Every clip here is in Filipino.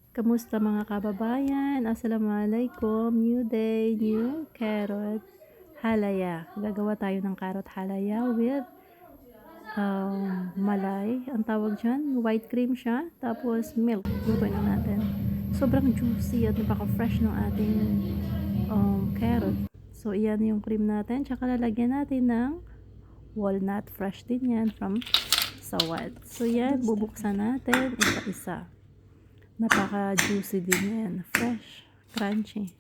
Kamusta mga kababayan? Assalamualaikum. New day, new carrot halaya. Gagawa tayo ng carrot halaya with malay. Ang tawag dyan, white cream siya. Tapos milk. Lutuin na natin. Sobrang juicy at napaka-fresh ng ating carrot. So, iyan yung cream natin. Tsaka lalagyan natin ng walnut. Fresh din yan from Sawad. So, yan. Bubuksan natin isa-isa. Napaka-juicy din yan. Fresh, crunchy.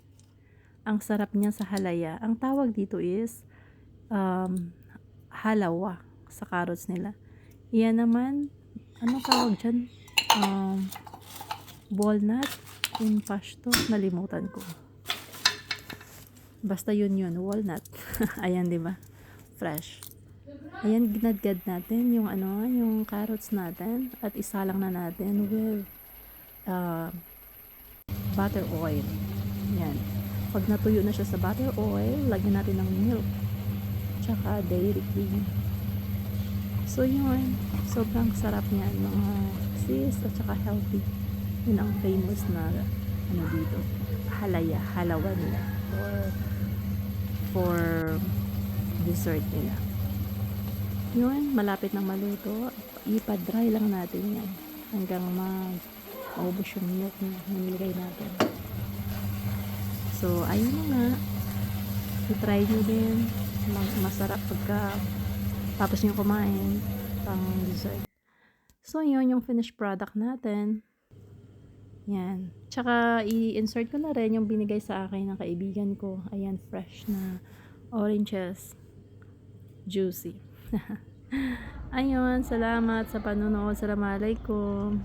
Ang sarap niya sa halaya. Ang tawag dito is halawa sa carrots nila. Iyan naman, anong tawag dyan? Walnut in Pashto. Nalimutan ko. Basta yun, walnut. Ayan, di ba? Fresh. Ayan, ginadgad natin yung carrots natin at isalang na natin with butter oil. Yan. Pag natuyo na siya sa butter oil, lagyan natin ng milk. Tsaka dairy cream. So yun, sobrang sarap niyan mga sis at tsaka healthy. Yun ang famous na dito. Halaya, halawa nila. For dessert nila. Yun, malapit na maluto. Ipa-dry lang natin yan. Hanggang maubos yung milk na nilagay natin. So, ayun na nga. I-try nyo din. Masarap pagka tapos nyo kumain pang dessert. So, yun yung finished product natin. Yan. Tsaka, i-insert ko na rin yung binigay sa akin ng kaibigan ko. Ayan, fresh na oranges. Juicy. Ayun, salamat sa panonood. Assalamualaikum.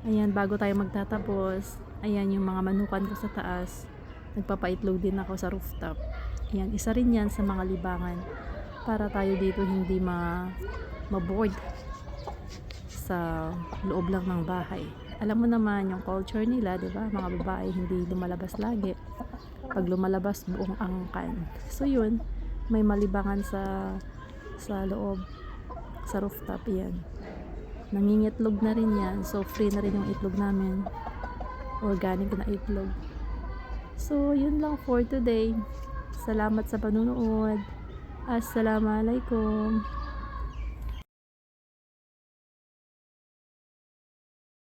Ayan, bago tayo magtatapos, ayan yung mga manukan ko sa taas. Nagpapaitlog din ako sa rooftop. Ayan, isa rin yan sa mga libangan para tayo dito hindi ma-bored sa loob lang ng bahay. Alam mo naman yung culture nila, 'di ba? Mga babae hindi lumalabas lagi. Pag lumalabas, buong angkan. So yun, may malibangan sa loob, sa rooftop yan. Nangingitlog na rin yan. So, free na rin yung itlog namin. Organic na itlog. So, yun lang for today. Salamat sa panunood. Assalamualaikum.